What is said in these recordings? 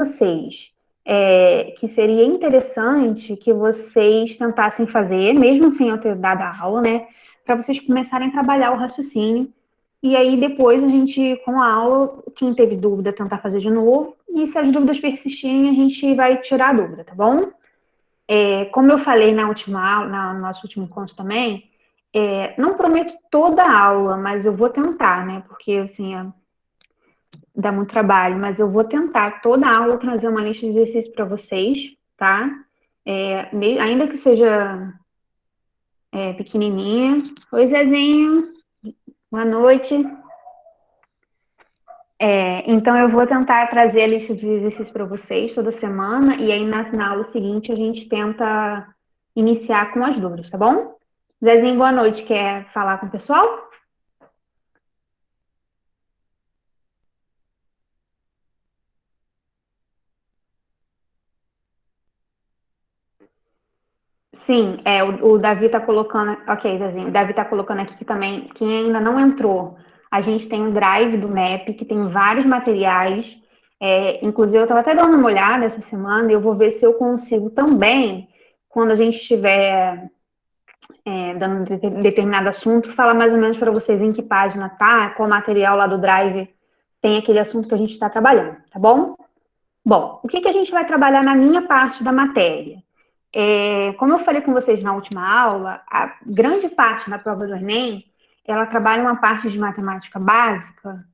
vocês que seria interessante que vocês tentassem fazer, mesmo sem eu ter dado a aula, né? Para vocês começarem a trabalhar o raciocínio. E aí, depois, a gente, com a aula, quem teve dúvida, tentar fazer de novo. E se as dúvidas persistirem, a gente vai tirar a dúvida, tá bom? Como eu falei na última aula, no nosso último encontro também, não prometo toda a aula, mas eu vou tentar, né? Porque, assim, dá muito trabalho, mas eu vou tentar toda a aula trazer uma lista de exercícios para vocês, tá? Ainda que seja pequenininha. Oi, Zezinho. Boa noite. Então, eu vou tentar trazer a lista de exercícios para vocês toda semana, e aí na aula seguinte a gente tenta iniciar com as dúvidas, tá bom? Zezinho, boa noite. Quer falar com o pessoal? Sim, o Davi está colocando. Ok, Zezinho, o Davi está colocando aqui que também, quem ainda não entrou, a gente tem um drive do MAP que tem vários materiais. Inclusive, eu estava até dando uma olhada essa semana e eu vou ver se eu consigo também, quando a gente estiver dando um determinado assunto, falar mais ou menos para vocês em que página tá, qual material lá do drive tem aquele assunto que a gente está trabalhando, tá bom? Bom, o que a gente vai trabalhar na minha parte da matéria? Como eu falei com vocês na última aula, a grande parte da prova do Enem, ela trabalha uma parte de matemática básica.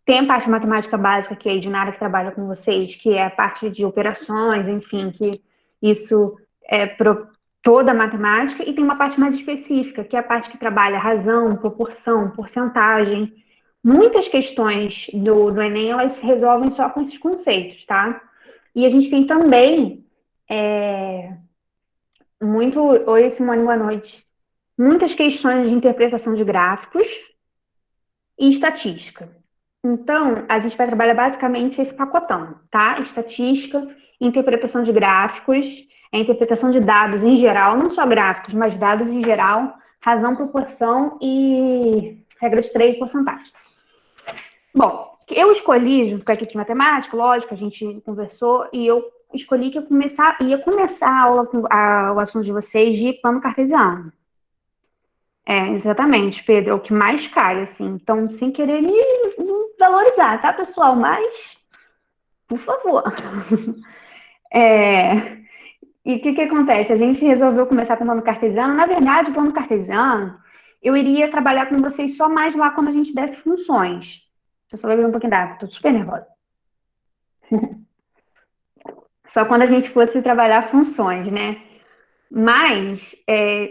Tem a parte de matemática básica que a Edinara que trabalha com vocês, que é a parte de operações, enfim, que isso é para toda a matemática, e tem uma parte mais específica, que é a parte que trabalha razão, proporção, porcentagem. Muitas questões do Enem, elas se resolvem só com esses conceitos, tá? E a gente tem também muito. Oi, Simone, boa noite. Muitas questões de interpretação de gráficos e estatística. Então, a gente vai trabalhar basicamente esse pacotão, tá? Estatística, interpretação de gráficos, a interpretação de dados em geral, não só gráficos, mas dados em geral, razão, proporção e regra de três, porcentagem. Bom, eu escolhi, junto com a equipe de matemática, lógico, a gente conversou, e eu escolhi que ia começar a aula, o assunto de vocês de plano cartesiano. Exatamente, Pedro, é o que mais cai, assim. Então, sem querer me valorizar, tá, pessoal? Mas, por favor. E o que acontece? A gente resolveu começar com o plano cartesiano. Na verdade, o plano cartesiano, eu iria trabalhar com vocês só mais lá quando a gente desse funções. Eu só vai ver um pouquinho d'água, tô super nervosa. Só quando a gente fosse trabalhar funções, né? Mas,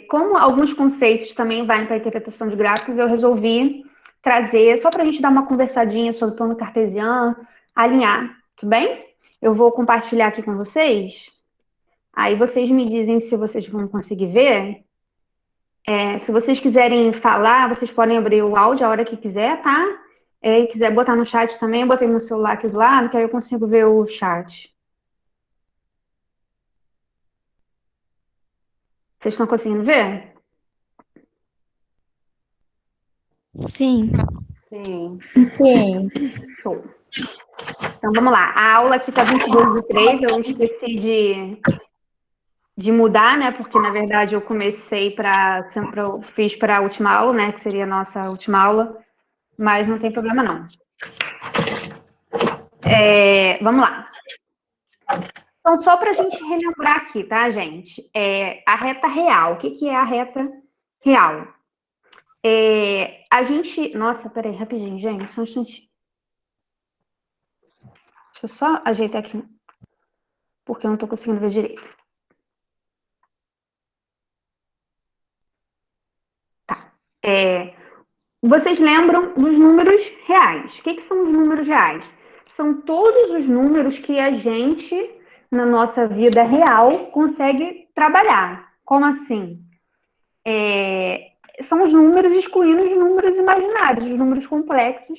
como alguns conceitos também valem para a interpretação de gráficos, eu resolvi trazer, só para a gente dar uma conversadinha sobre o plano cartesiano, alinhar, tudo bem? Eu vou compartilhar aqui com vocês, aí vocês me dizem se vocês vão conseguir ver. Se vocês quiserem falar, vocês podem abrir o áudio a hora que quiser, tá? E quiser botar no chat também, eu botei meu celular aqui do lado, que aí eu consigo ver o chat. Vocês estão conseguindo ver? Sim. Sim. Sim. Show. Então, vamos lá. A aula aqui tá 22/3, eu esqueci de mudar, né? Porque, na verdade, eu comecei eu fiz para a última aula, né? Que seria a nossa última aula, mas não tem problema, não. Vamos lá. Então, só para a gente relembrar aqui, tá, gente? A reta real. O que é a reta real? A gente... Nossa, peraí, rapidinho, gente. Só um instantinho. Deixa eu só ajeitar aqui, porque eu não estou conseguindo ver direito. Tá. Vocês lembram dos números reais? O que são os números reais? São todos os números que a gente, na nossa vida real, consegue trabalhar. Como assim? São os números excluindo os números imaginários, os números complexos,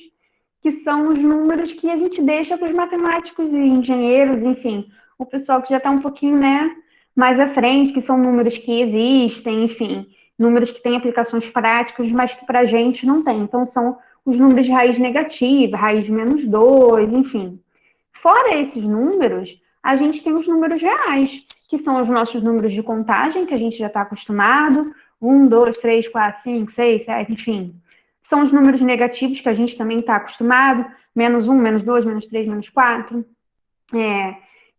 que são os números que a gente deixa para os matemáticos e engenheiros, enfim, o pessoal que já está um pouquinho, né, mais à frente, que são números que existem, enfim, números que têm aplicações práticas, mas que para a gente não tem. Então, são os números de raiz negativa, raiz de -2, enfim. Fora esses números, a gente tem os números reais, que são os nossos números de contagem, que a gente já está acostumado, 1, 2, 3, 4, 5, 6, 7, enfim. São os números negativos, que a gente também está acostumado, menos 1, menos 2, menos 3, menos 4.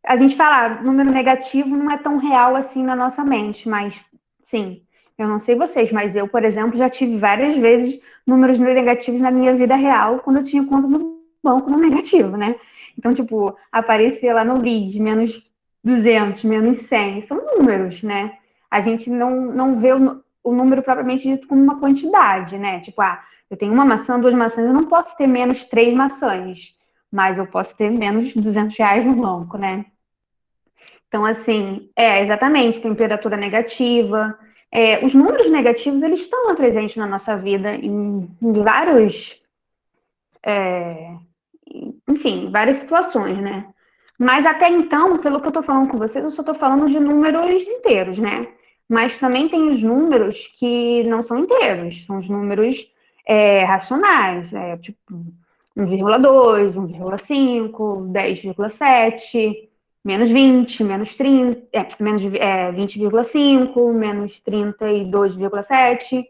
A gente fala, número negativo não é tão real assim na nossa mente, mas sim, eu não sei vocês, mas eu, por exemplo, já tive várias vezes números negativos na minha vida real, quando eu tinha conta no banco no negativo, né? Então, tipo, aparecer lá no lead, menos 200, menos 100, são números, né? A gente não vê o número propriamente dito como uma quantidade, né? Tipo, eu tenho uma maçã, 2 maçãs, eu não posso ter menos 3 maçãs, mas eu posso ter menos R$ 200 no banco, né? Então, assim, exatamente, temperatura negativa. Os números negativos, eles estão lá presentes na nossa vida em vários, enfim, várias situações, né? Mas até então, pelo que eu estou falando com vocês, eu só estou falando de números inteiros, né? Mas também tem os números que não são inteiros, são os números racionais, tipo 1,2, 1,5, 10,7, menos 20, menos 30, menos 20,5, menos 32,7.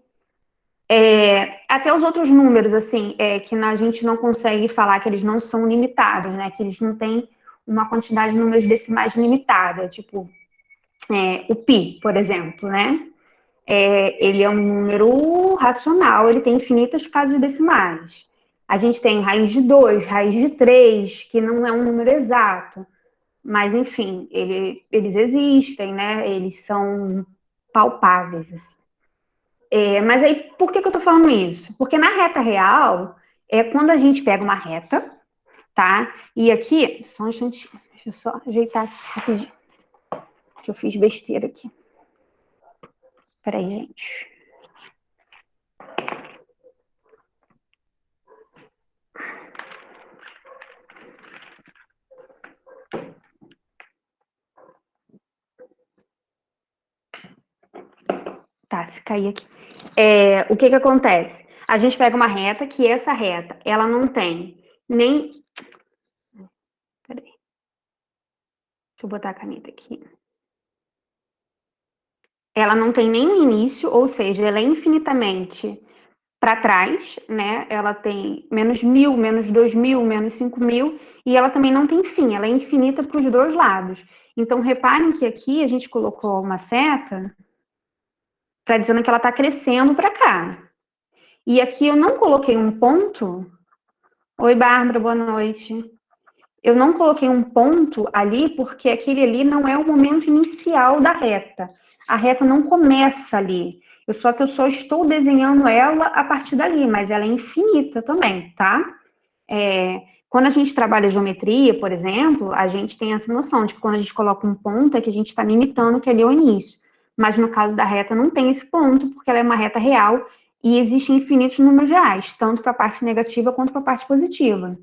Até os outros números, assim, que a gente não consegue falar que eles não são limitados, né? Que eles não têm uma quantidade de números decimais limitada, tipo o pi, por exemplo, né? Ele é um número racional, ele tem infinitas casas decimais. A gente tem raiz de 2, raiz de 3, que não é um número exato, mas enfim, eles existem, né? Eles são palpáveis. Assim. Mas aí, por que eu tô falando isso? Porque na reta real, é quando a gente pega uma reta, tá? E aqui, só um instantinho, deixa eu só ajeitar aqui rapidinho, que eu fiz besteira aqui. Peraí, gente. Tá, se cair aqui. O que acontece? A gente pega uma reta, que essa reta, ela não tem nem... Peraí. Deixa eu botar a caneta aqui. Ela não tem nem um início, ou seja, ela é infinitamente para trás, né? Ela tem menos 1.000, menos 2.000, menos 5.000, e ela também não tem fim, ela é infinita para os dois lados. Então, reparem que aqui a gente colocou uma seta para dizendo que ela está crescendo para cá. E aqui eu não coloquei um ponto. Oi, Bárbara, boa noite. Eu não coloquei um ponto ali porque aquele ali não é o momento inicial da reta. A reta não começa ali. Só que eu só estou desenhando ela a partir dali, mas ela é infinita também, tá? Quando a gente trabalha geometria, por exemplo, a gente tem essa noção de que quando a gente coloca um ponto é que a gente está limitando que ali é o início. Mas no caso da reta não tem esse ponto, porque ela é uma reta real e existem infinitos números reais, tanto para a parte negativa quanto para a parte positiva.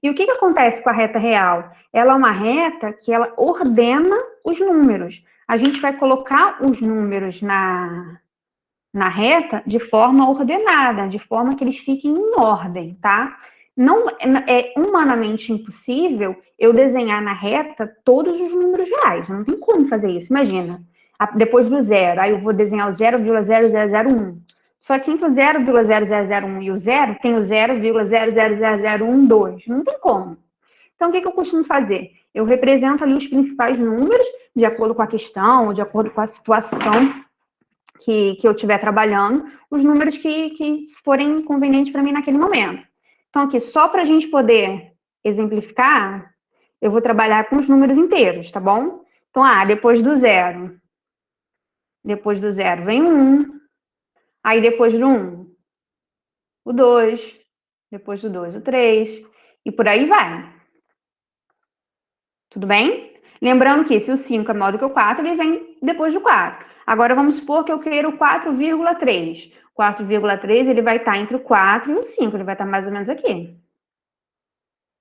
E o que acontece com a reta real? Ela é uma reta que ela ordena os números. A gente vai colocar os números na reta de forma ordenada, de forma que eles fiquem em ordem, tá? Não é humanamente impossível eu desenhar na reta todos os números reais. Não tem como fazer isso. Imagina, depois do zero, aí eu vou desenhar o 0,0001. Só que entre o 0,0001 e o zero, tem o 0,000012. Não tem como. Então, o que eu costumo fazer? Eu represento ali os principais números, de acordo com a questão, de acordo com a situação que eu estiver trabalhando, os números que forem convenientes para mim naquele momento. Então, aqui, só para a gente poder exemplificar, eu vou trabalhar com os números inteiros, tá bom? Então, depois do zero vem o 1, aí depois do 1, o 2, depois do 2, o 3, e por aí vai. Tudo bem? Lembrando que se o 5 é maior do que o 4, ele vem depois do 4. Agora, vamos supor que eu queira o 4,3. 4,3 ele vai estar entre o 4 e o 5, ele vai estar mais ou menos aqui.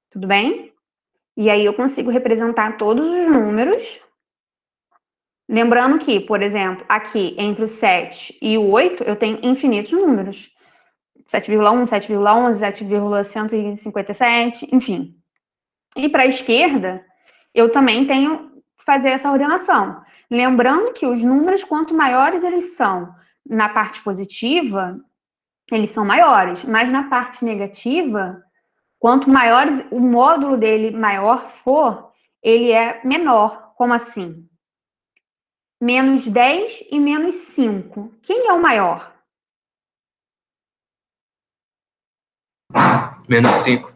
Tudo bem? E aí eu consigo representar todos os números. Lembrando que, por exemplo, aqui entre o 7 e o 8, eu tenho infinitos números. 7,1, 7,11, 7,157, enfim. E para a esquerda, eu também tenho que fazer essa ordenação. Lembrando que os números, quanto maiores eles são na parte positiva, eles são maiores, mas na parte negativa, quanto maiores o módulo dele maior for, ele é menor. Como assim? Menos 10 e menos 5. Quem é o maior? Menos 5.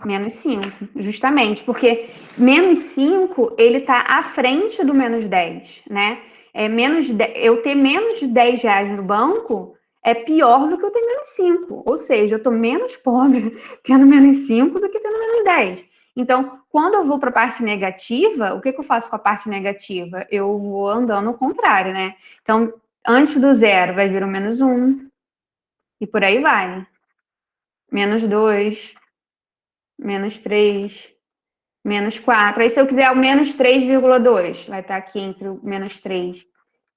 Menos 5, justamente, porque menos 5, ele está à frente do menos 10, né? Eu ter menos de 10 reais no banco é pior do que eu ter menos 5. Ou seja, eu estou menos pobre tendo menos 5 do que tendo menos 10. Então, quando eu vou para a parte negativa, o que eu faço com a parte negativa? Eu vou andando ao contrário, né? Então, antes do zero vai vir o menos 1, e por aí vai. Menos 2, menos 3, menos 4. Aí, se eu quiser o menos 3,2, vai estar aqui entre o menos 3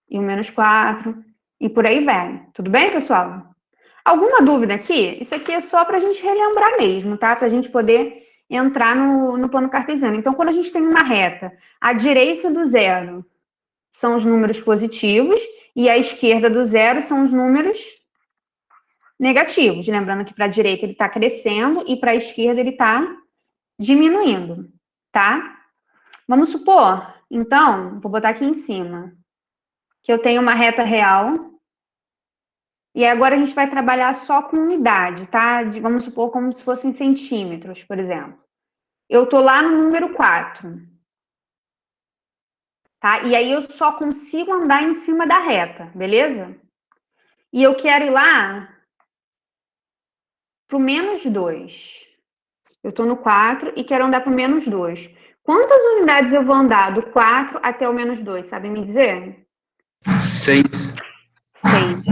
e o menos 4, e por aí vai. Tudo bem, pessoal? Alguma dúvida aqui? Isso aqui é só para a gente relembrar mesmo, tá? Para a gente poder entrar no plano cartesiano. Então, quando a gente tem uma reta, à direita do zero são os números positivos e à esquerda do zero são os números negativos. Lembrando que para a direita ele está crescendo e para a esquerda ele está diminuindo, tá? Vamos supor, então, vou botar aqui em cima, que eu tenho uma reta real, e agora a gente vai trabalhar só com unidade, tá? Vamos supor como se fosse em centímetros, por exemplo. Eu tô lá no número 4, tá? E aí eu só consigo andar em cima da reta, beleza? E eu quero ir lá pro menos 2. Eu tô no 4 e quero andar pro menos 2. Quantas unidades eu vou andar do 4 até o menos 2? Sabem me dizer? 6. 6.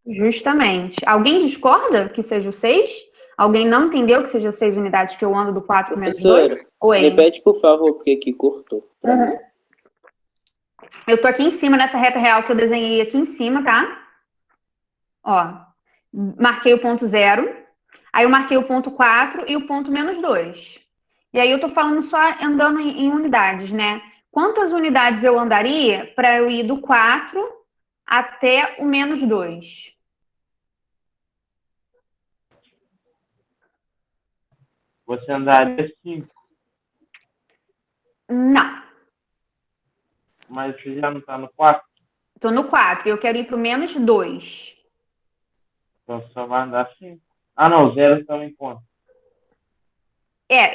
Justamente. Alguém discorda que seja o 6? Alguém não entendeu que seja 6 unidades que eu ando do 4 para o menos 2? Oi. Repete, por favor, porque aqui cortou. Eu tô aqui em cima nessa reta real que eu desenhei aqui em cima, tá? Ó, marquei o ponto 0, aí eu marquei o ponto 4 e o ponto menos 2. E aí eu tô falando só andando em unidades, né? Quantas unidades eu andaria para eu ir do 4 até o menos 2? Você andaria 5, Não. mas você já não está no 4, Tô no 4 e eu quero ir pro menos 2. então você só vai andar 5. Ah, não, 0 também conta.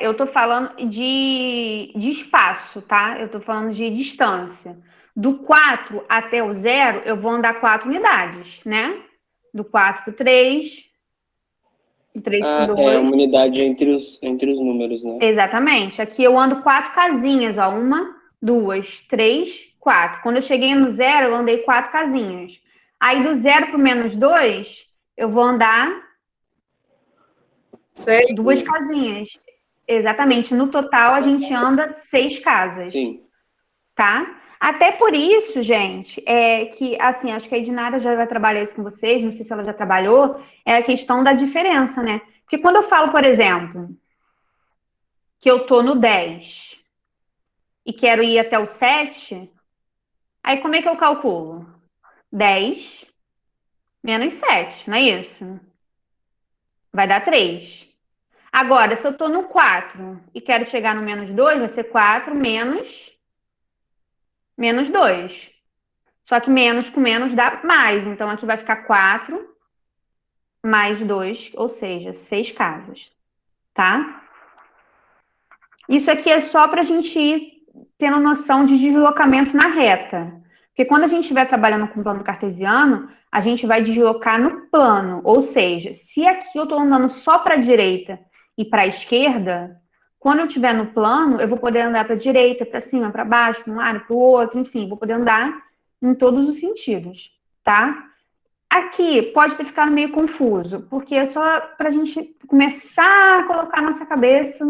Eu tô falando de espaço, tá? Eu tô falando de distância. Do 4 até o 0, eu vou andar 4 unidades, né? Do 4 pro 3, do 3 pro É 2. uma unidade entre os números, né? Exatamente. Aqui eu ando 4 casinhas, ó. 1, 2, 3, 4. Quando eu cheguei no 0, eu andei 4 casinhas. Aí do 0 pro menos 2, eu vou andar 2 casinhas. Exatamente. No total, a gente anda 6 casas. Sim. Tá? Até por isso, gente, que, assim, acho que a Ednara já vai trabalhar isso com vocês, não sei se ela já trabalhou, é a questão da diferença, né? Porque quando eu falo, por exemplo, que eu tô no 10 e quero ir até o 7, aí como é que eu calculo? 10 menos 7, não é isso? Vai dar 3. Agora, se eu tô no 4 e quero chegar no menos 2, vai ser 4 menos 2. Só que menos com menos dá mais. Então, aqui vai ficar 4 mais 2, ou seja, 6 casas. Tá? Isso aqui é só para a gente ir tendo noção de deslocamento na reta. Porque quando a gente estiver trabalhando com plano cartesiano, a gente vai deslocar no plano. Ou seja, se aqui eu estou andando só para a direita e para a esquerda, quando eu estiver no plano, eu vou poder andar para a direita, para cima, para baixo, para um lado, para o outro, enfim, vou poder andar em todos os sentidos, tá? Aqui pode ter ficado meio confuso, porque é só para a gente começar a colocar a nossa cabeça,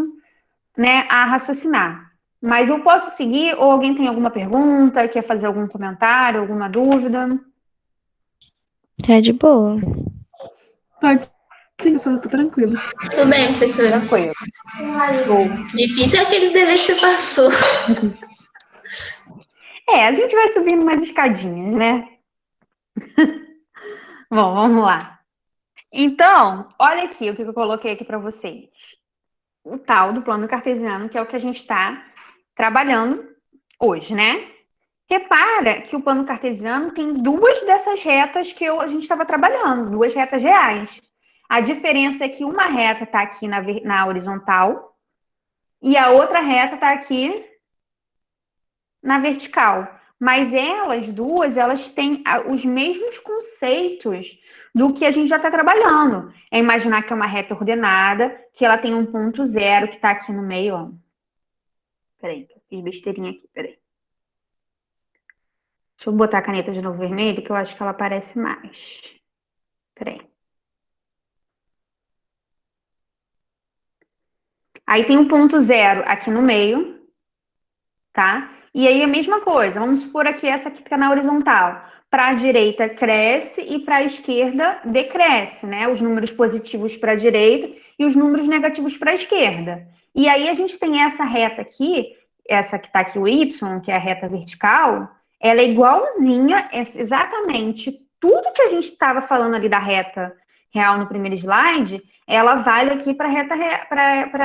né, a raciocinar. Mas eu posso seguir, ou alguém tem alguma pergunta, quer fazer algum comentário, alguma dúvida? Tá de boa. Pode Sim, professora, tô tranquilo. Tudo bem, professora. Tranquilo. Difícil é aqueles deveres que você passou. A gente vai subindo umas escadinhas, né? Bom, vamos lá. Então, olha aqui o que eu coloquei aqui para vocês. O tal do plano cartesiano, que é o que a gente está trabalhando hoje, né? Repara que o plano cartesiano tem duas dessas retas que a gente estava trabalhando, duas retas reais. A diferença é que uma reta está aqui na horizontal e a outra reta está aqui na vertical. Mas elas duas, elas têm os mesmos conceitos do que a gente já está trabalhando. É imaginar que é uma reta ordenada, que ela tem um ponto zero que está aqui no meio, ó. Peraí, fiz besteirinha aqui, peraí. Deixa eu botar a caneta de novo vermelho, que eu acho que ela aparece mais. Peraí. Aí tem um ponto zero aqui no meio, tá? E aí a mesma coisa, vamos supor aqui essa que fica na horizontal. Para a direita cresce e para a esquerda decresce, né? Os números positivos para a direita e os números negativos para a esquerda. E aí a gente tem essa reta aqui, essa que está aqui o Y, que é a reta vertical, ela é igualzinha, exatamente tudo que a gente estava falando ali da reta real no primeiro slide, ela vale aqui para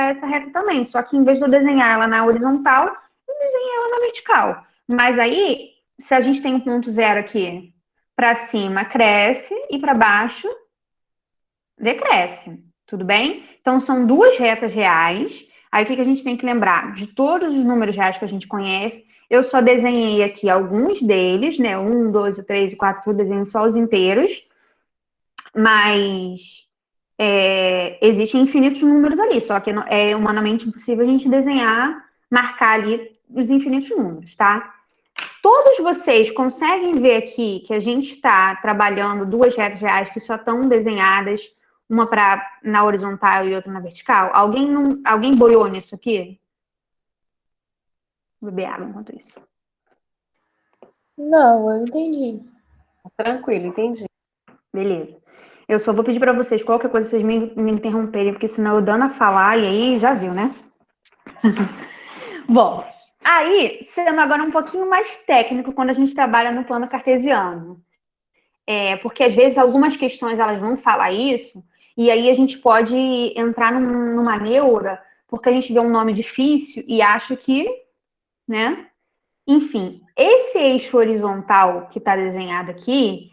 essa reta também. Só que em vez de eu desenhar ela na horizontal, eu desenhei ela na vertical. Mas aí, se a gente tem um ponto zero aqui, para cima cresce e para baixo decresce. Tudo bem? Então, são duas retas reais. Aí, o que a gente tem que lembrar? De todos os números reais que a gente conhece, eu só desenhei aqui alguns deles, né? 1, 2, 3 e 4, eu desenho só os inteiros. Mas existem infinitos números ali, só que é humanamente impossível a gente desenhar, marcar ali os infinitos números, tá? Todos vocês conseguem ver aqui que a gente está trabalhando duas retas reais que só estão desenhadas, uma na horizontal e outra na vertical? Alguém boiou nisso aqui? Vou beber água enquanto isso. Não, eu entendi. Tranquilo, entendi. Beleza. Eu só vou pedir para vocês, qualquer coisa, vocês me interromperem, porque senão eu dando a falar e aí já viu, né? Bom, aí, sendo agora um pouquinho mais técnico quando a gente trabalha no plano cartesiano. Porque às vezes algumas questões elas vão falar isso, e aí a gente pode entrar numa neura, porque a gente vê um nome difícil e acha que, né? Enfim, esse eixo horizontal que está desenhado aqui,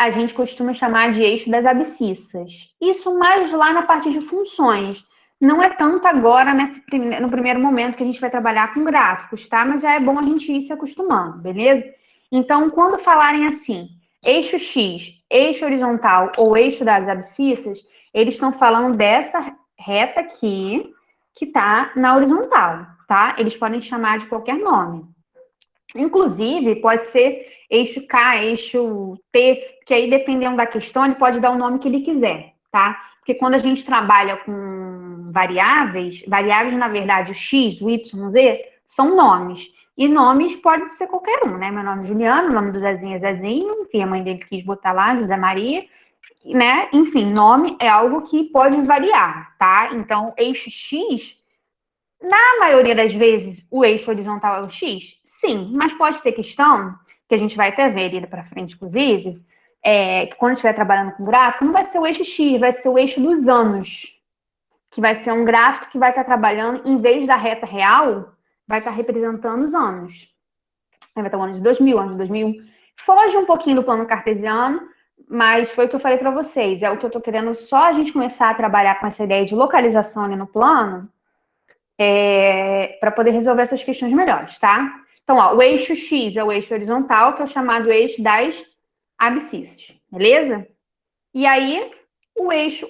a gente costuma chamar de eixo das abscissas. Isso mais lá na parte de funções. Não é tanto agora no primeiro momento que a gente vai trabalhar com gráficos, tá? Mas já é bom a gente ir se acostumando, beleza? Então, quando falarem assim, eixo X, eixo horizontal ou eixo das abscissas, eles estão falando dessa reta aqui que está na horizontal, tá? Eles podem chamar de qualquer nome. Inclusive, pode ser eixo K, eixo T, que aí, dependendo da questão, ele pode dar o nome que ele quiser, tá? Porque quando a gente trabalha com variáveis, na verdade, o X, o Y, o Z, são nomes. E nomes pode ser qualquer um, né? Meu nome é Juliano, o nome do Zezinho é Zezinho, enfim, a mãe dele quis botar lá, José Maria, né? Enfim, nome é algo que pode variar, tá? Então, eixo X... Na maioria das vezes, o eixo horizontal é o X? Sim, mas pode ter questão, que a gente vai até ver ali para frente, inclusive, que quando estiver trabalhando com gráfico, não vai ser o eixo X, vai ser o eixo dos anos, que vai ser um gráfico que vai estar trabalhando, em vez da reta real, vai estar representando os anos. Vai estar o ano de 2000, ano de 2001. Foge um pouquinho do plano cartesiano, mas foi o que eu falei para vocês, é o que eu estou querendo só a gente começar a trabalhar com essa ideia de localização ali no plano, para poder resolver essas questões melhores, tá? Então, ó, o eixo X é o eixo horizontal, que é o chamado eixo das abscissas, beleza? E aí, o eixo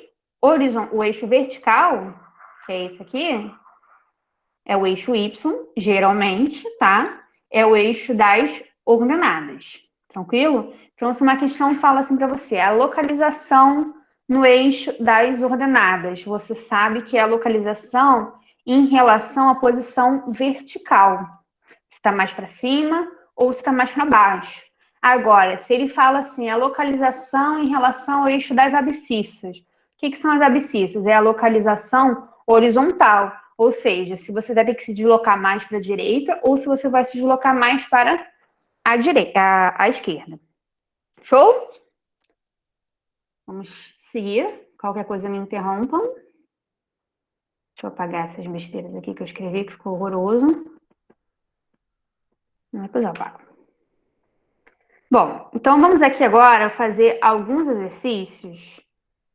vertical, que é esse aqui, é o eixo Y, geralmente, tá? É o eixo das ordenadas, tranquilo? Então, se uma questão fala assim para você, a localização no eixo das ordenadas, você sabe que é a localização em relação à posição vertical. Se está mais para cima ou se está mais para baixo. Agora, se ele fala assim, a localização em relação ao eixo das abscissas, o que são as abscissas? É a localização horizontal, ou seja, se você vai ter que se deslocar mais para a direita ou se você vai se deslocar mais para a direita, a esquerda. Show? Vamos seguir. Qualquer coisa me interrompam. Deixa eu apagar essas besteiras aqui que eu escrevi, que ficou horroroso. Depois eu apago. Bom, então vamos aqui agora fazer alguns exercícios.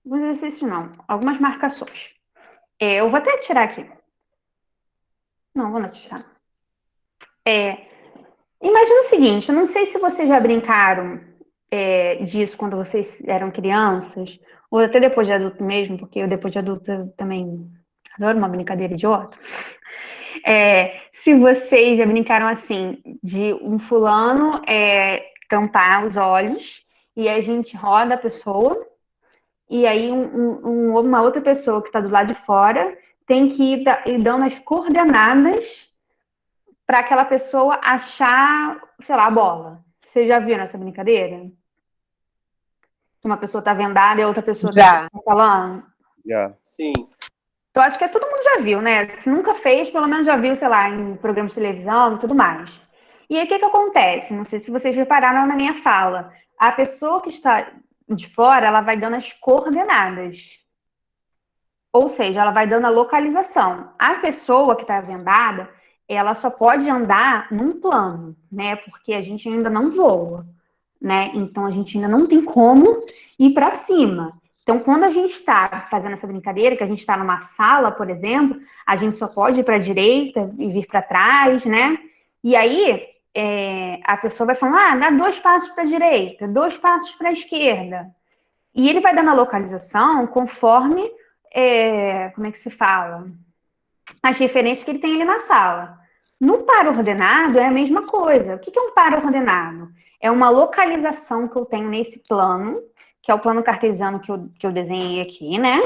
Alguns exercícios não, algumas marcações. Eu vou até tirar aqui. Não, vou não tirar. Imagina o seguinte, eu não sei se vocês já brincaram disso quando vocês eram crianças, ou até depois de adulto mesmo, porque eu depois de adulto eu também adoro uma brincadeira idiota. Se vocês já brincaram assim, de um fulano tampar os olhos, e a gente roda a pessoa, e aí uma outra pessoa que está do lado de fora tem que ir dando as coordenadas para aquela pessoa achar, sei lá, a bola. Vocês já viram essa brincadeira? Uma pessoa está vendada e a outra pessoa está falando? Já. Sim. Eu acho que todo mundo já viu, né? Se nunca fez, pelo menos já viu, sei lá, em programas de televisão e tudo mais. E aí, o que acontece? Não sei se vocês repararam na minha fala. A pessoa que está de fora, ela vai dando as coordenadas. Ou seja, ela vai dando a localização. A pessoa que está vendada, ela só pode andar num plano, né? Porque a gente ainda não voa, né? Então, a gente ainda não tem como ir para cima. Então, quando a gente está fazendo essa brincadeira, que a gente está numa sala, por exemplo, a gente só pode ir para a direita e vir para trás, né? E aí, a pessoa vai falando, dá 2 passos para a direita, 2 passos para a esquerda. E ele vai dando a localização conforme, como é que se fala? As referências que ele tem ali na sala. No par ordenado é a mesma coisa. O que é um par ordenado? É uma localização que eu tenho nesse plano, que é o plano cartesiano que eu desenhei aqui, né?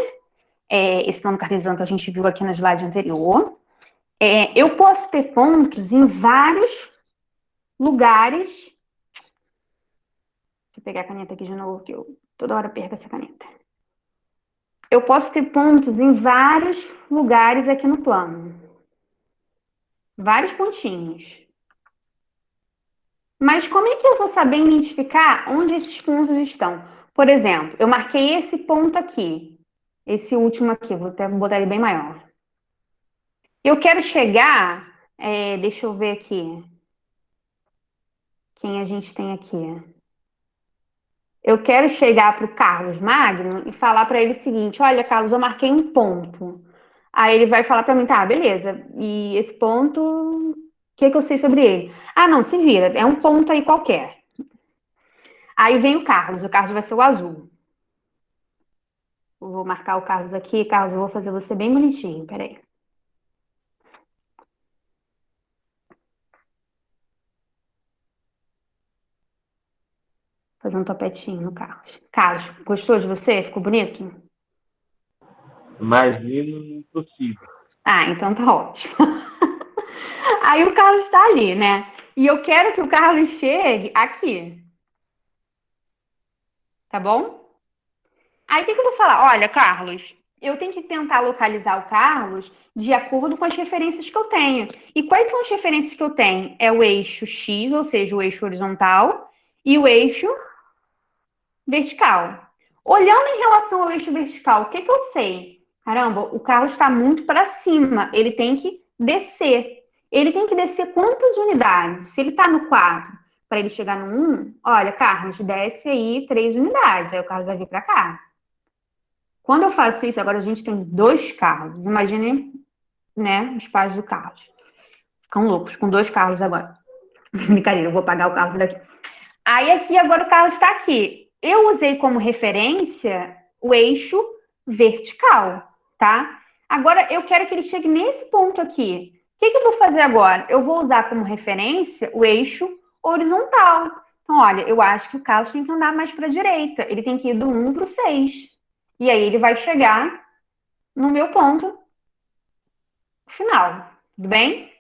Esse plano cartesiano que a gente viu aqui no slide anterior. Eu posso ter pontos em vários lugares. Deixa eu pegar a caneta aqui de novo, que eu toda hora perco essa caneta. Eu posso ter pontos em vários lugares aqui no plano. Vários pontinhos. Mas como é que eu vou saber identificar onde esses pontos estão? Por exemplo, eu marquei esse ponto aqui. Esse último aqui, vou até botar ele bem maior. Eu quero chegar... deixa eu ver aqui. Quem a gente tem aqui? Eu quero chegar para o Carlos Magno e falar para ele o seguinte, olha, Carlos, eu marquei um ponto. Aí ele vai falar para mim, tá, beleza. E esse ponto, o que eu sei sobre ele? Não, se vira, é um ponto aí qualquer. Aí vem o Carlos vai ser o azul. Eu vou marcar o Carlos aqui. Carlos, eu vou fazer você bem bonitinho, peraí. Fazer um topetinho no Carlos. Carlos, gostou de você? Ficou bonito? Mais lindo impossível. Então tá ótimo. Aí o Carlos está ali, né? E eu quero que o Carlos chegue aqui. Tá bom? Aí o que eu vou falar? Olha, Carlos, eu tenho que tentar localizar o Carlos de acordo com as referências que eu tenho. E quais são as referências que eu tenho? É o eixo X, ou seja, o eixo horizontal, e o eixo vertical. Olhando em relação ao eixo vertical, o que eu sei? Caramba, o Carlos está muito para cima, ele tem que descer. Ele tem que descer quantas unidades? Se ele está no 4, para ele chegar no 1, olha, Carlos, desce aí 3 unidades. Aí o Carlos vai vir para cá. Quando eu faço isso, agora a gente tem 2 Carlos. Imaginem, né, os pais do Carlos. Ficam loucos com 2 Carlos agora. Brincadeira, eu vou apagar o Carlos daqui. Aí aqui, agora o Carlos está aqui. Eu usei como referência o eixo vertical, tá? Agora, eu quero que ele chegue nesse ponto aqui. O que eu vou fazer agora? Eu vou usar como referência o eixo horizontal. Então, olha, eu acho que o Carlos tem que andar mais para a direita. Ele tem que ir do 1 para o 6. E aí ele vai chegar no meu ponto final. Tudo bem?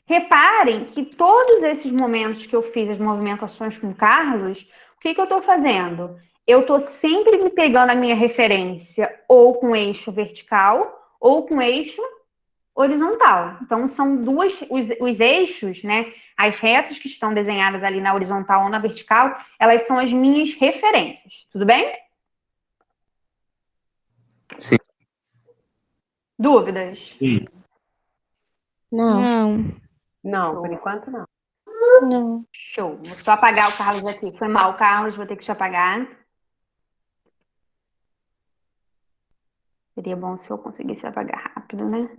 Reparem que todos esses momentos que eu fiz as movimentações com o Carlos, o que eu estou fazendo? eu estou sempre me pegando a minha referência ou com eixo vertical ou com eixo horizontal. Então, são os eixos, né? As retas que estão desenhadas ali na horizontal ou na vertical, elas são as minhas referências. Tudo bem? Sim. Dúvidas? Sim. Não. Não, por enquanto não. Não. Show. Vou só apagar o Carlos aqui. Foi mal, Carlos, vou ter que te apagar. Seria bom se eu conseguisse apagar rápido, né?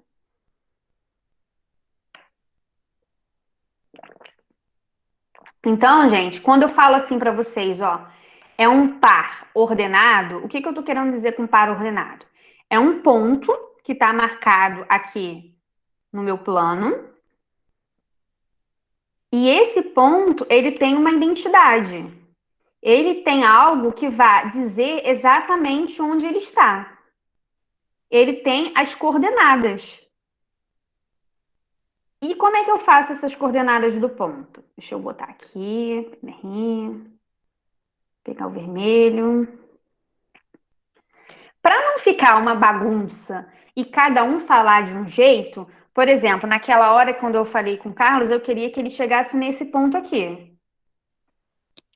Então, gente, quando eu falo assim para vocês, ó, é um par ordenado, o que eu tô querendo dizer com par ordenado? É um ponto que está marcado aqui no meu plano. E esse ponto, ele tem uma identidade. Ele tem algo que vai dizer exatamente onde ele está. Ele tem as coordenadas. E como é que eu faço essas coordenadas do ponto? Deixa eu botar aqui, pegar o vermelho. Para não ficar uma bagunça e cada um falar de um jeito, por exemplo, naquela hora quando eu falei com o Carlos, eu queria que ele chegasse nesse ponto aqui.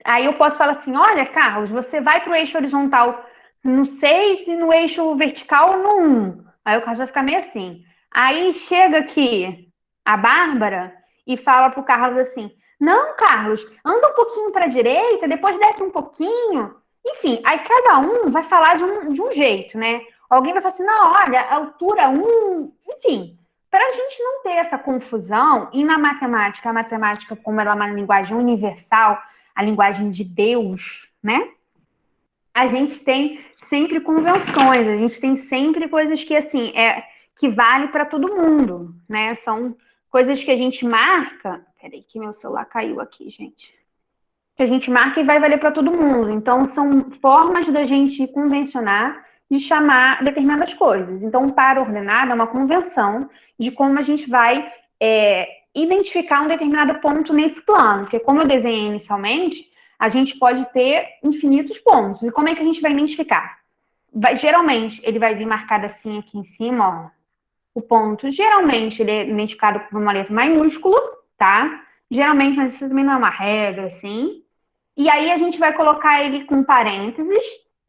Aí eu posso falar assim, olha, Carlos, você vai para o eixo horizontal no 6 e no eixo vertical no 1. Aí o Carlos vai ficar meio assim. Aí chega aqui a Bárbara e fala pro Carlos assim, não, Carlos, anda um pouquinho para a direita, depois desce um pouquinho. Enfim, aí cada um vai falar de um jeito, né? Alguém vai falar assim, não, olha, altura 1, enfim. Para a gente não ter essa confusão, e na matemática, a matemática, como ela é uma linguagem universal, a linguagem de Deus, né? A gente tem sempre convenções, a gente tem sempre coisas que, assim, que vale para todo mundo, né? São coisas que a gente marca. Peraí, que meu celular caiu aqui, gente. Que a gente marca e vai valer para todo mundo. Então, são formas da gente convencionar de chamar determinadas coisas. Então, um par ordenado é uma convenção de como a gente vai identificar um determinado ponto nesse plano. Porque, como eu desenhei inicialmente, a gente pode ter infinitos pontos. E como é que a gente vai identificar? Geralmente, ele vai vir marcado assim aqui em cima, ó. O ponto, geralmente, ele é identificado por uma letra maiúscula, tá? Geralmente, mas isso também não é uma regra, assim. E aí, a gente vai colocar ele com parênteses.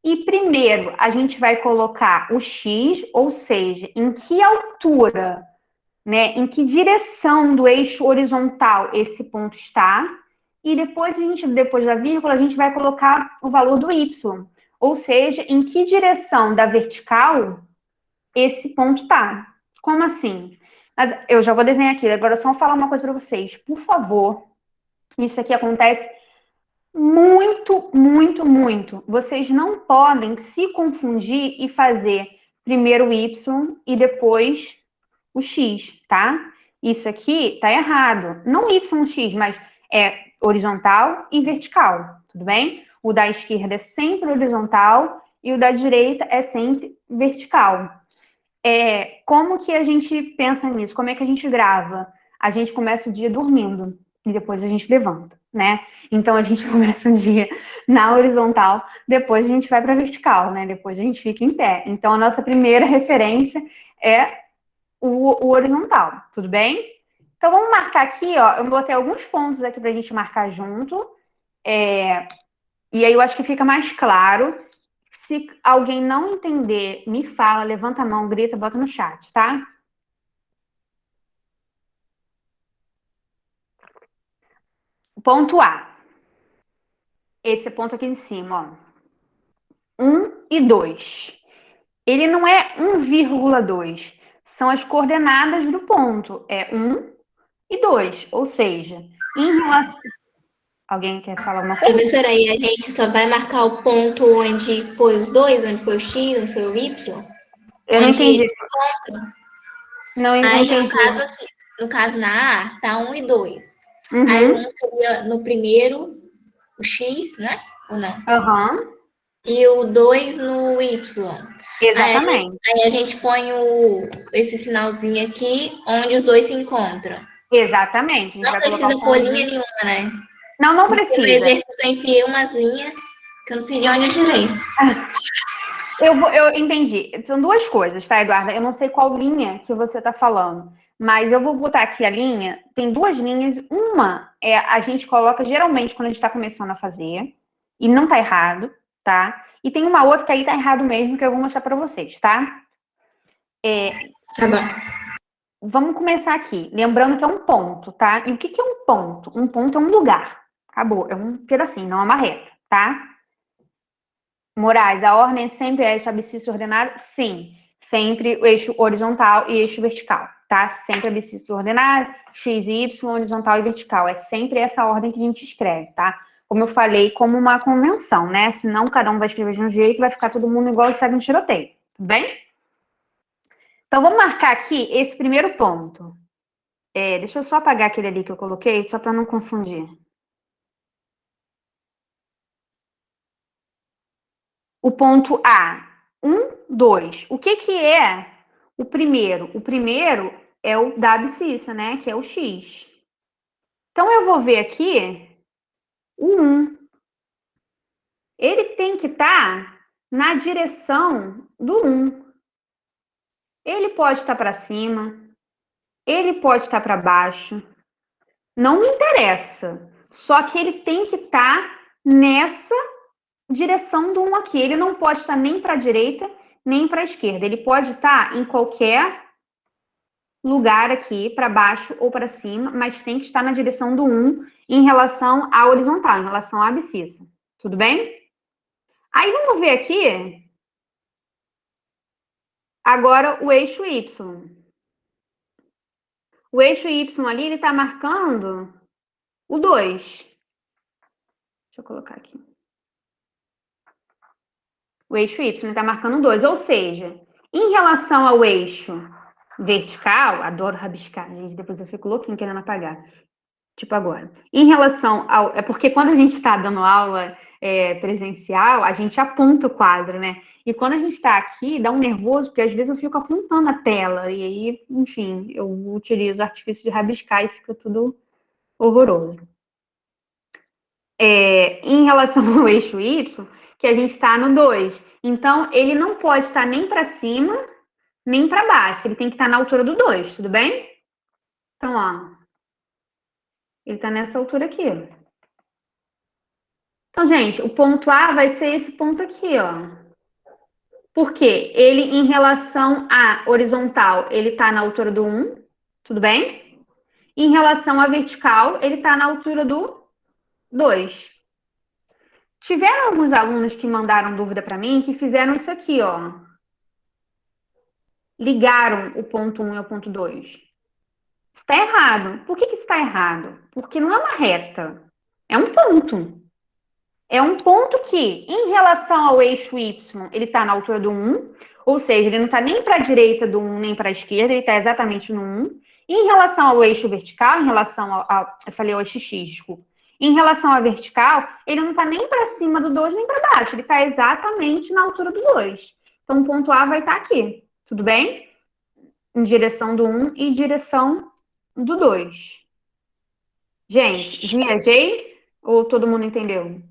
E primeiro, a gente vai colocar o X, ou seja, em que altura, né? Em que direção do eixo horizontal esse ponto está. E depois, depois da vírgula, a gente vai colocar o valor do Y. Ou seja, em que direção da vertical esse ponto está. Como assim? Mas eu já vou desenhar aqui. Agora, só falar uma coisa para vocês. Por favor, isso aqui acontece muito, muito, muito. Vocês não podem se confundir e fazer primeiro o Y e depois o X, tá? Isso aqui tá errado. Não Y, X, mas é horizontal e vertical, tudo bem? O da esquerda é sempre horizontal e o da direita é sempre vertical. Como que a gente pensa nisso? Como é que a gente grava? A gente começa o dia dormindo e depois a gente levanta, né? Então a gente começa o dia na horizontal, depois a gente vai para a vertical, né? Depois a gente fica em pé. Então a nossa primeira referência é o horizontal, tudo bem? Então vamos marcar aqui, ó. Eu botei alguns pontos aqui para a gente marcar junto. E aí eu acho que fica mais claro. Se alguém não entender, me fala, levanta a mão, grita, bota no chat, tá? Ponto A. Esse ponto aqui em cima, ó. 1 e 2. Ele não é 1,2. São as coordenadas do ponto. É 1 e 2. Ou seja, em relação... Alguém quer falar alguma coisa? Professora, aí a gente só vai marcar o ponto onde foi os dois, onde foi o X, onde foi o Y? Eu não entendi. Não Aí, entendi. no caso, assim, no caso na A, tá 1 e 2. Uhum. Aí, 1 seria no primeiro, o X, né? Ou não? Uhum. E o 2 no Y. Exatamente. Aí a gente põe esse sinalzinho aqui, onde os dois se encontram. Exatamente. A gente Não vai precisa colocar pôr linha nenhuma, né? Não Porque precisa. no exercício eu enfiei umas linhas Que eu não sei de onde eu tirei. Eu entendi. São duas coisas, tá, Eduarda? Eu não sei qual linha que você está falando, mas eu vou botar aqui a linha. Tem duas linhas. Uma é a gente coloca geralmente quando a gente está começando a fazer, e não tá errado, tá? E tem uma outra que aí tá errado mesmo, que eu vou mostrar para vocês, tá? Tá bom. Vamos começar aqui. Lembrando que é um ponto, tá? E o que é um ponto? Um ponto é um lugar. Acabou. É um pedacinho, não é uma reta, tá? Moraes, a ordem sempre é eixo abscissa ordenado? Sim. Sempre o eixo horizontal e eixo vertical, tá? Sempre abscissa ordenado, x e y, horizontal e vertical. É sempre essa ordem que a gente escreve, tá? Como eu falei, como uma convenção, né? Senão cada um vai escrever de um jeito e vai ficar todo mundo igual e segue um tiroteio, tudo bem? Então, vamos marcar aqui esse primeiro ponto. Deixa eu só apagar aquele ali que eu coloquei, só para não confundir. O ponto A, 1, 2. O que é o primeiro? O primeiro é o da abscissa, né? Que é o X. Então, eu vou ver aqui o 1. Ele tem que estar na direção do 1. Ele pode estar para cima, ele pode estar para baixo. Não me interessa. Só que ele tem que estar nessa direção do 1 aqui. Ele não pode estar nem para a direita, nem para a esquerda. Ele pode estar em qualquer lugar aqui, para baixo ou para cima, mas tem que estar na direção do 1 em relação à horizontal, em relação à abscissa. Tudo bem? Aí vamos ver aqui agora o eixo Y. O eixo Y ali, ele está marcando o 2. Deixa eu colocar aqui. O eixo Y está marcando 2, ou seja, em relação ao eixo vertical, adoro rabiscar, gente, depois eu fico louquinho querendo apagar, tipo agora. Em relação ao... É porque quando a gente está dando aula presencial, a gente aponta o quadro, né? E quando a gente está aqui, dá um nervoso, porque às vezes eu fico apontando a tela, e aí, enfim, eu utilizo o artifício de rabiscar e fica tudo horroroso. Em relação ao eixo Y, que a gente está no 2. Então, ele não pode estar nem para cima, nem para baixo. Ele tem que estar na altura do 2, tudo bem? Então, ó. Ele está nessa altura aqui. Então, gente, o ponto A vai ser esse ponto aqui, ó. Por quê? Ele, em relação à horizontal, ele está na altura do 1, tudo bem? Em relação à vertical, ele está na altura do 2. Tiveram alguns alunos que mandaram dúvida para mim que fizeram isso aqui, ó. Ligaram o ponto 1 e o ponto 2. Está errado. Por que isso está errado? Porque não é uma reta. É um ponto. É um ponto que, em relação ao eixo Y, ele está na altura do 1, ou seja, ele não está nem para a direita do 1, nem para a esquerda, ele está exatamente no 1. E em relação ao eixo vertical, em relação ao eu falei o eixo X, desculpa. Em relação à vertical, ele não está nem para cima do 2, nem para baixo. Ele está exatamente na altura do 2. Então, o ponto A vai estar aqui. Tudo bem? Em direção do 1 e em direção do 2. Gente, viajei? Ou todo mundo entendeu?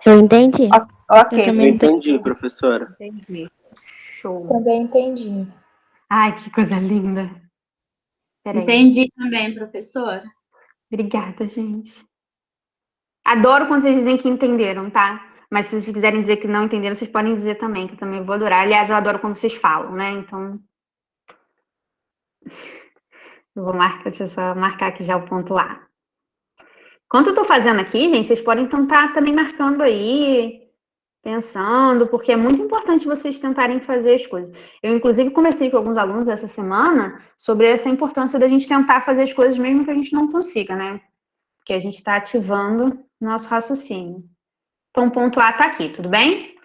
Eu entendi. Ok, Eu também Entendi, professora. entendi. Show. Também entendi. Ai, que coisa linda. Peraí. Entendi também, professora. Obrigada, gente. Adoro quando vocês dizem que entenderam, tá? Mas se vocês quiserem dizer que não entenderam, vocês podem dizer também, que eu também vou adorar. Aliás, eu adoro quando vocês falam, né? Então, eu vou marcar, deixa eu só marcar aqui já o ponto A. Enquanto eu tô fazendo aqui, gente, vocês podem tentar também marcando aí, pensando, porque é muito importante vocês tentarem fazer as coisas. Eu, inclusive, conversei com alguns alunos essa semana sobre essa importância da gente tentar fazer as coisas mesmo que a gente não consiga, né? Porque a gente está ativando nosso raciocínio. Então, o ponto A está aqui, tudo bem?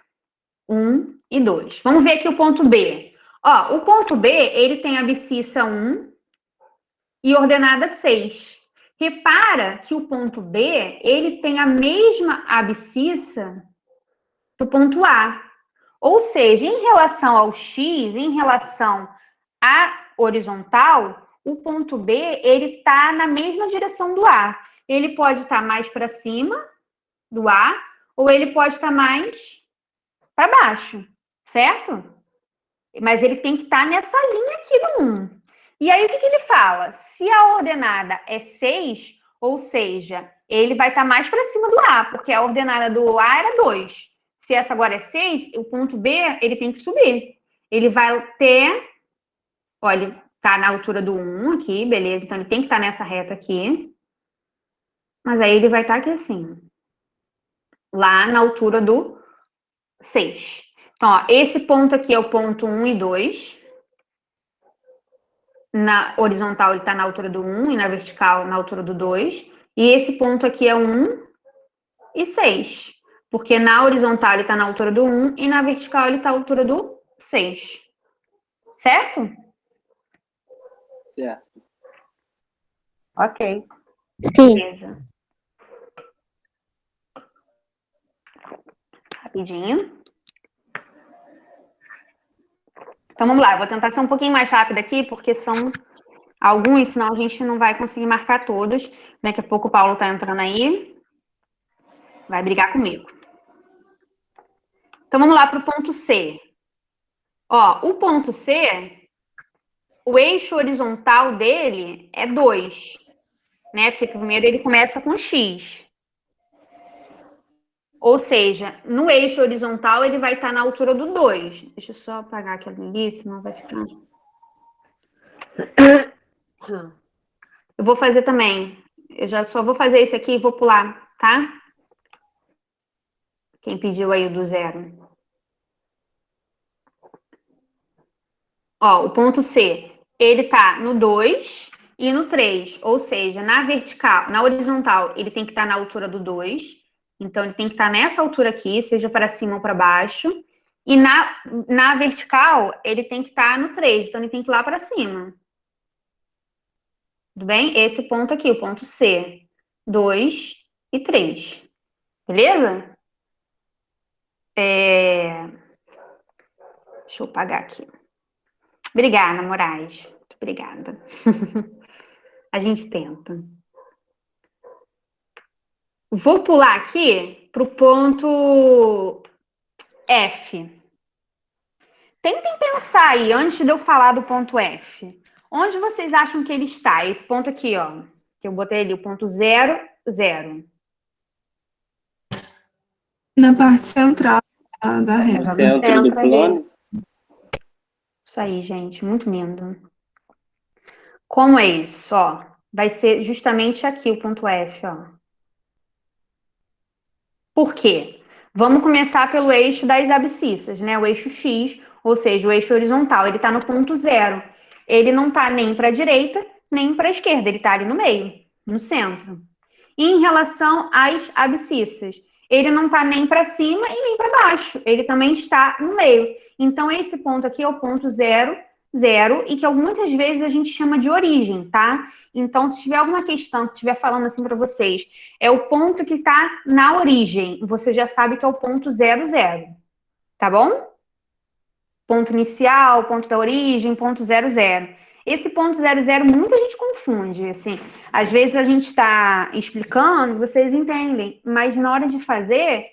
1 e 2. Vamos ver aqui o ponto B. Ó, o ponto B, ele tem abscissa 1 e ordenada 6. Repara que o ponto B, ele tem a mesma abscissa do ponto A. Ou seja, em relação ao X, em relação à horizontal, o ponto B, ele está na mesma direção do A. Ele pode estar mais para cima do A, ou ele pode estar mais para baixo, certo? Mas ele tem que estar nessa linha aqui do 1. E aí, o que ele fala? Se a ordenada é 6, ou seja, ele vai estar mais para cima do A, porque a ordenada do A era 2. Se essa agora é 6, o ponto B, ele tem que subir. Ele vai ter... Olha, tá na altura do 1 aqui, beleza. Então, ele tem que estar nessa reta aqui. Mas aí ele vai estar aqui assim. Lá na altura do 6. Então, ó, esse ponto aqui é o ponto 1 e 2. Na horizontal, ele está na altura do 1 e na vertical, na altura do 2. E esse ponto aqui é 1 e 6. Porque na horizontal, ele está na altura do 1 e na vertical, ele está à altura do 6. Certo? Certo. Ok. Sim. Beleza. Rapidinho. Então, vamos lá. Eu vou tentar ser um pouquinho mais rápida aqui, porque são alguns, senão a gente não vai conseguir marcar todos. Daqui a pouco o Paulo está entrando aí. Vai brigar comigo. Então, vamos lá para o ponto C. Ó, o ponto C, o eixo horizontal dele é 2, né? Porque primeiro ele começa com X. Ou seja, no eixo horizontal ele vai estar na altura do 2. Deixa eu só apagar aquilo ali, senão vai ficar... Eu vou fazer também. Eu já só vou fazer esse aqui e vou pular, tá? Quem pediu aí o do 0. Ó, o ponto C, ele tá no 2 e no 3, ou seja, na vertical, na horizontal, ele tem que estar na altura do 2, então ele tem que estar nessa altura aqui, seja para cima ou para baixo, e na vertical, ele tem que estar no 3, então ele tem que ir lá para cima. Tudo bem? Esse ponto aqui, o ponto C, 2 e 3. Beleza? Deixa eu apagar aqui. Obrigada, Moraes. Muito obrigada. A gente tenta. Vou pular aqui para o ponto F. Tentem pensar aí, antes de eu falar do ponto F. Onde vocês acham que ele está? Esse ponto aqui, ó. Que eu botei ali, o ponto 0, 0. Na parte central da reta. No centro do plano? Isso aí, gente. Muito lindo. Como é isso? Ó, vai ser justamente aqui o ponto F, ó. Por quê? Vamos começar pelo eixo das abscissas, né? O eixo X, ou seja, o eixo horizontal, ele está no ponto 0. Ele não está nem para a direita, nem para a esquerda, ele está ali no meio, no centro. E em relação às abscissas, ele não está nem para cima e nem para baixo, ele também está no meio. Então, esse ponto aqui é o ponto 0, 0, e que muitas vezes a gente chama de origem, tá? Então, se tiver alguma questão que estiver falando assim para vocês, é o ponto que está na origem, você já sabe que é o ponto 0, 0, tá bom? Ponto inicial, ponto da origem, ponto 0, 0. Esse ponto 0, 0, muita gente confunde, assim. Às vezes a gente está explicando, vocês entendem, mas na hora de fazer,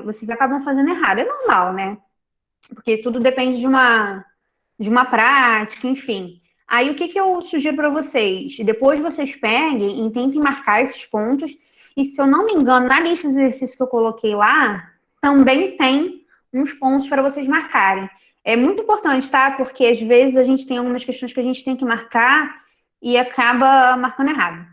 vocês acabam fazendo errado. É normal, né? Porque tudo depende de uma prática, enfim. Aí, o que eu sugiro para vocês? Depois vocês peguem e tentem marcar esses pontos. E, se eu não me engano, na lista de exercícios que eu coloquei lá, também tem uns pontos para vocês marcarem. É muito importante, tá? Porque, às vezes, a gente tem algumas questões que a gente tem que marcar e acaba marcando errado.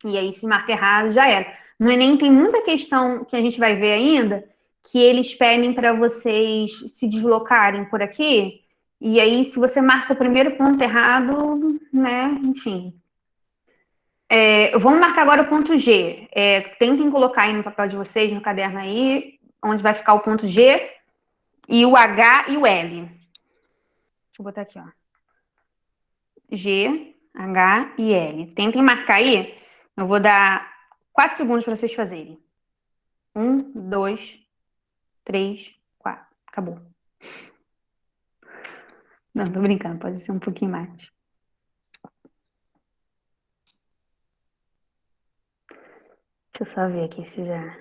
E aí, se marca errado, já era. No Enem tem muita questão que a gente vai ver ainda, que eles pedem para vocês se deslocarem por aqui, e aí, se você marca o primeiro ponto errado, né, enfim. Vamos marcar agora o ponto G. Tentem colocar aí no papel de vocês, no caderno aí, onde vai ficar o ponto G, e o H e o L. Deixa eu botar aqui, ó. G, H e L. Tentem marcar aí. Eu vou dar 4 segundos para vocês fazerem. 1, 2, 3, 4. Acabou. Não, tô brincando, pode ser um pouquinho mais. Deixa eu só ver aqui se já...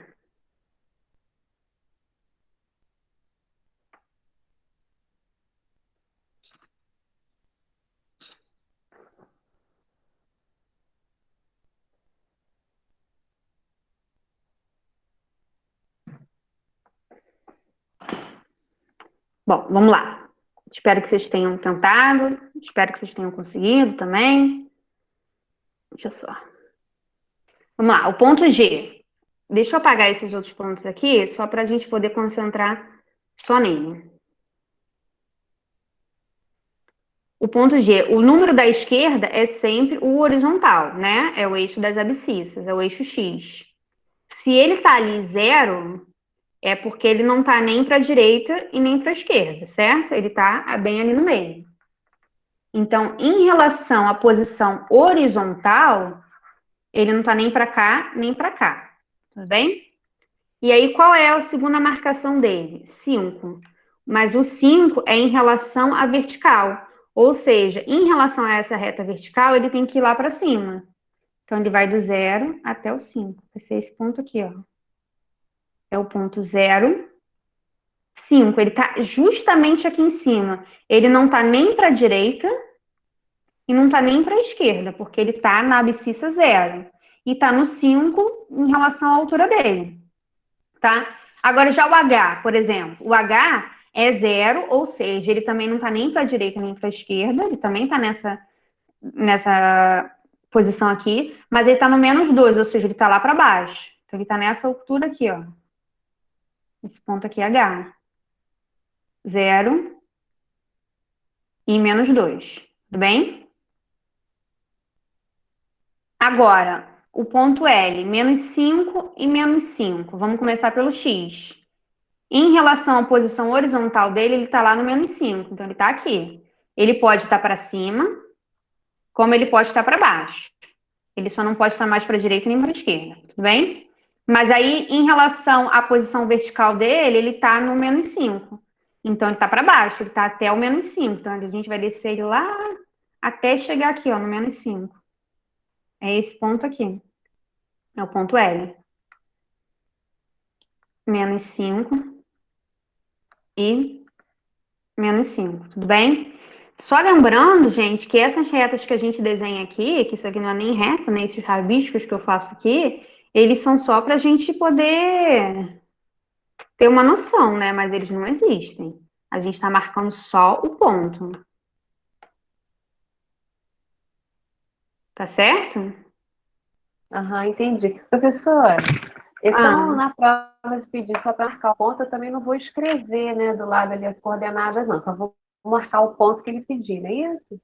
Bom, vamos lá. Espero que vocês tenham tentado, espero que vocês tenham conseguido também. Deixa só. Vamos lá, o ponto G. Deixa eu apagar esses outros pontos aqui, só para a gente poder concentrar só nele. O ponto G, o número da esquerda é sempre o horizontal, né? É o eixo das abscissas, é o eixo X. Se ele está ali 0, é porque ele não está nem para a direita e nem para a esquerda, certo? Ele está bem ali no meio. Então, em relação à posição horizontal, ele não está nem para cá, nem para cá. Tudo bem? E aí, qual é a segunda marcação dele? 5. Mas o 5 é em relação à vertical. Ou seja, em relação a essa reta vertical, ele tem que ir lá para cima. Então, ele vai do 0 até o 5. Vai ser esse ponto aqui, ó. É o ponto 0, 5. Ele está justamente aqui em cima. Ele não está nem para a direita e não está nem para a esquerda, porque ele está na abscissa 0. E está no 5 em relação à altura dele. Tá? Agora, já o H, por exemplo. O H é 0, ou seja, ele também não está nem para a direita nem para a esquerda. Ele também está nessa posição aqui. Mas ele está no -2, ou seja, ele está lá para baixo. Então, ele está nessa altura aqui, ó. Esse ponto aqui é H. 0 e -2. Tudo bem? Agora, o ponto L, -5 e -5. Vamos começar pelo X. Em relação à posição horizontal dele, ele está lá no -5. Então, ele está aqui. Ele pode estar para cima, como ele pode estar para baixo. Ele só não pode estar mais para a direita nem para a esquerda. Tudo bem? Mas aí, em relação à posição vertical dele, ele está no -5. Então, ele está para baixo, ele está até o -5. Então, a gente vai descer ele lá até chegar aqui, ó, no -5. É esse ponto aqui. É o ponto L. -5 e -5. Tudo bem? Só lembrando, gente, que essas retas que a gente desenha aqui, que isso aqui não é nem reta, né? Esses rabiscos que eu faço aqui, eles são só para a gente poder ter uma noção, né? Mas eles não existem. A gente está marcando só o ponto. Tá certo? Aham, entendi. Professora, então na prova, se pedir só para marcar o ponto, eu também não vou escrever, né, do lado ali as coordenadas, não. Só vou marcar o ponto que ele pedir, não é isso?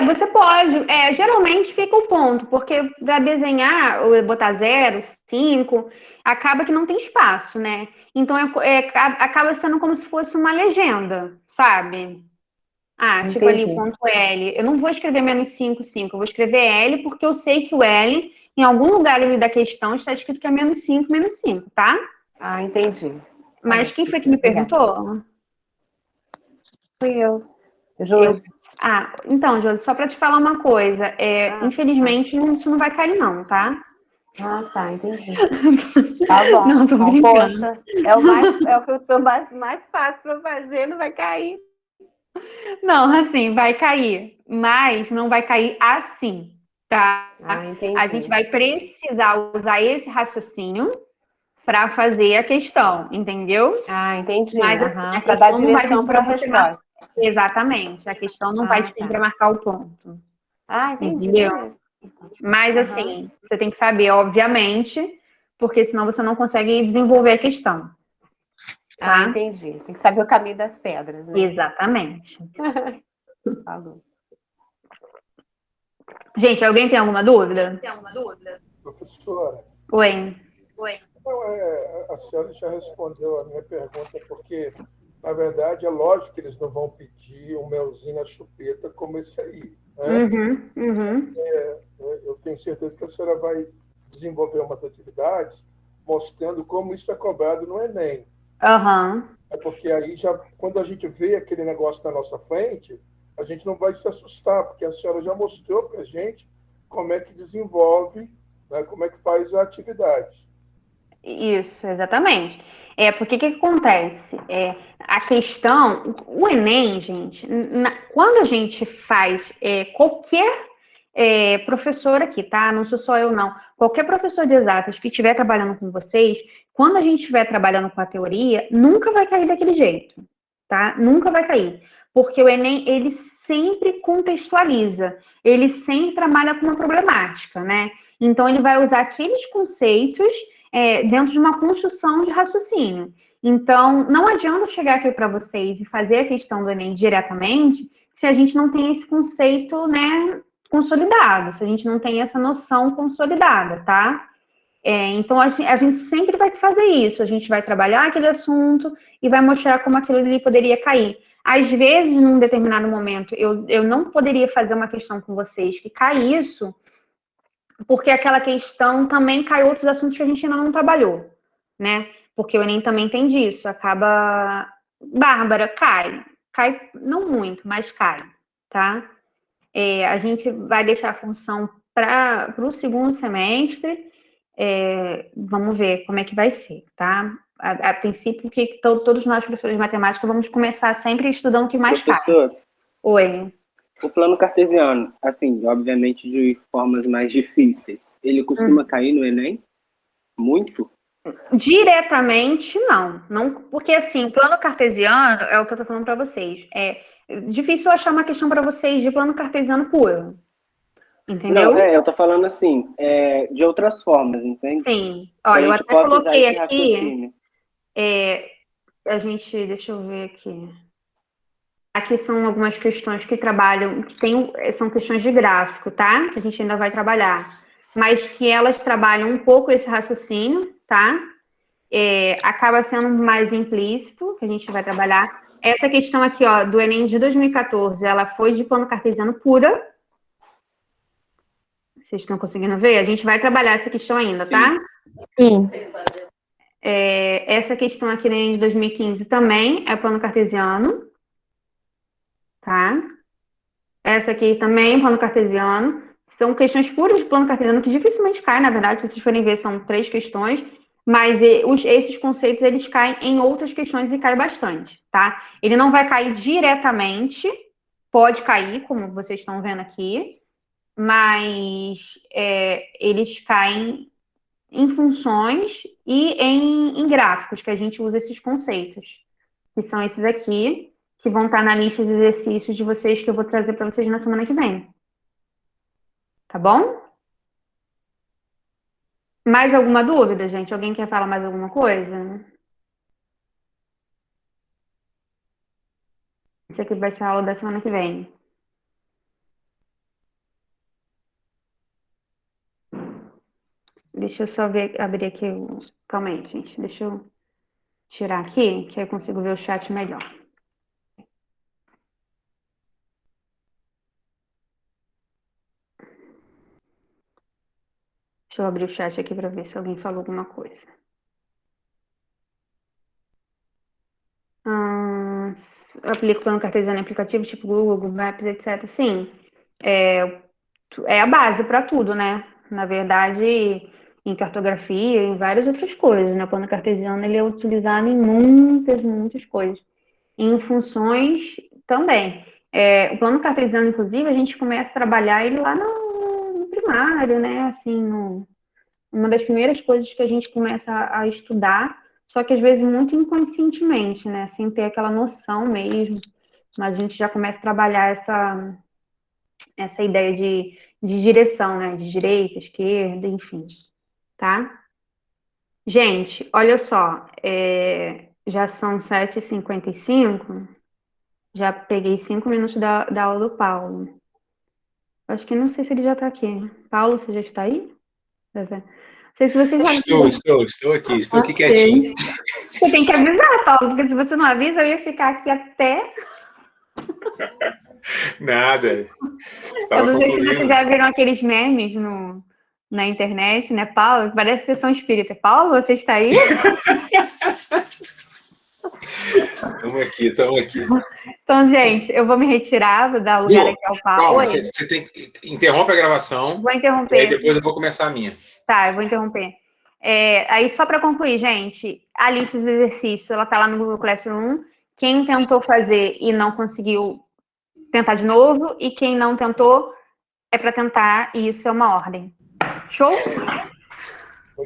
Você pode. Geralmente fica o ponto, porque para desenhar, botar 0, 5, acaba que não tem espaço, né? Então, acaba sendo como se fosse uma legenda, sabe? Tipo ali, Entendi. ponto L. Eu não vou escrever -5, 5. Eu vou escrever L, porque eu sei que o L, em algum lugar ali da questão, está escrito que é -5, -5, tá? Entendi. Mas quem foi que me perguntou? Fui eu. Josi. Então, Josi, só para te falar uma coisa. Infelizmente, isso não vai cair não, tá? Tá, entendi. Tá bom. Não, tô brincando. Poxa, é o que eu tô mais fácil para fazer, não vai cair. Não, assim, vai cair, mas não vai cair assim, tá? Entendi. A gente vai precisar usar esse raciocínio para fazer a questão, entendeu? Entendi. Mas assim, a para dar questão não vai direção pedir para a para você marcar. resposta. Exatamente, a questão não vai te pedir para marcar o ponto. Entendi. Entendeu? Mas assim, você tem que saber, obviamente, porque senão você não consegue desenvolver a questão. Tá? Entendi. Tem que saber o caminho das pedras, né? Exatamente. Falou. Gente, alguém tem alguma dúvida? Professora. Oi. Não, a senhora já respondeu a minha pergunta, porque, na verdade, é lógico que eles não vão pedir um melzinho na chupeta como esse aí. Né? Eu tenho certeza que a senhora vai desenvolver umas atividades mostrando como isso é cobrado no Enem. É porque aí, quando a gente vê aquele negócio na nossa frente, a gente não vai se assustar, porque a senhora já mostrou para a gente como é que desenvolve, né, como é que faz a atividade. Isso, exatamente. Porque o que acontece? A questão, o Enem, gente, quando a gente faz qualquer professor aqui, tá? Não sou só eu, não. Qualquer professor de exatas que estiver trabalhando com vocês, quando a gente estiver trabalhando com a teoria, nunca vai cair daquele jeito. tá? Nunca vai cair. Porque o Enem, ele sempre contextualiza, ele sempre trabalha com uma problemática, né? Então, ele vai usar aqueles conceitos dentro de uma construção de raciocínio. Então, não adianta chegar aqui para vocês e fazer a questão do Enem diretamente se a gente não tem esse conceito, né, consolidado, se a gente não tem essa noção consolidada, tá? Então, a gente sempre vai fazer isso, a gente vai trabalhar aquele assunto e vai mostrar como aquilo ali poderia cair. Às vezes, num determinado momento, eu não poderia fazer uma questão com vocês que cai isso, porque aquela questão também cai outros assuntos que a gente ainda não trabalhou, né? Porque o Enem também tem disso, acaba... Bárbara, cai não muito, mas cai, tá? A gente vai deixar a função para o segundo semestre, vamos ver como é que vai ser, tá? A princípio, que todos nós, professores de matemática, vamos começar sempre estudando o que mais cai. Professor, Oi. o plano cartesiano, assim, obviamente de formas mais difíceis, ele costuma cair no Enem? Muito? Diretamente, não, porque assim, plano cartesiano é o que eu tô falando para vocês. É difícil achar uma questão para vocês de plano cartesiano puro. Entendeu? Não, eu tô falando assim, de outras formas, entende? Sim. Olha, eu até coloquei aqui. Deixa eu ver aqui. Aqui são algumas questões que trabalham, são questões de gráfico, tá? Que a gente ainda vai trabalhar. Mas que elas trabalham um pouco esse raciocínio, tá? Acaba sendo mais implícito, que a gente vai trabalhar. Essa questão aqui, ó, do Enem de 2014, ela foi de plano cartesiano pura. Vocês estão conseguindo ver? A gente vai trabalhar essa questão ainda, tá? Sim. Essa questão aqui do Enem de 2015 também é plano cartesiano. Tá? Essa aqui também, plano cartesiano. São questões puras de plano cartesiano que dificilmente caem, na verdade, se vocês forem ver, são 3 questões, mas esses conceitos, eles caem em outras questões e caem bastante, tá? Ele não vai cair diretamente, pode cair, como vocês estão vendo aqui, mas eles caem em funções e em gráficos, que a gente usa esses conceitos, que são esses aqui, que vão estar na lista de exercícios de vocês que eu vou trazer para vocês na semana que vem. Tá bom? Mais alguma dúvida, gente? Alguém quer falar mais alguma coisa? Isso aqui vai ser a aula da semana que vem. Deixa eu só abrir aqui. Calma aí, gente. Deixa eu tirar aqui, que aí eu consigo ver o chat melhor. Deixa eu abrir o chat aqui para ver se alguém falou alguma coisa. Aplico plano cartesiano em aplicativos tipo Google Maps, etc. Sim, é a base para tudo, né? Na verdade, em cartografia, em várias outras coisas, né? O plano cartesiano ele é utilizado em muitas coisas. Em funções também. O plano cartesiano, inclusive, a gente começa a trabalhar ele lá no primário, né? Assim, uma das primeiras coisas que a gente começa a estudar, só que às vezes muito inconscientemente, né? Sem ter aquela noção mesmo. Mas a gente já começa a trabalhar essa ideia de direção, né? De direita, esquerda, enfim. Tá? Gente, olha só. Já são 7h55. Já peguei 5 minutos da aula do Paulo. Acho que não sei se ele já está aqui. Paulo, você já está aí? Não sei se você já... Estou aqui quietinho. Você tem que avisar, Paulo, porque se você não avisa, eu ia ficar aqui até... Nada. Eu não sei se vocês já viram aqueles memes na internet, né, Paulo? Parece sessão espírita. Paulo, você está aí? Estamos aqui. Então, gente, eu vou me retirar, vou dar lugar aqui ao Paulo. Calma, você tem que interromper a gravação. Vou interromper. E aí depois eu vou começar a minha. Tá, eu vou interromper. Aí, só para concluir, gente, a lista dos exercícios, ela tá lá no Google Classroom. Quem tentou fazer e não conseguiu, tentar de novo. E quem não tentou, é para tentar, e isso é uma ordem. Show?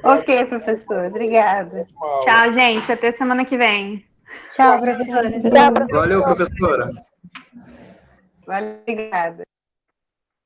Ok, professor. Obrigada. Tchau, gente. Até semana que vem. Tchau, professora. Valeu, professora. Obrigada.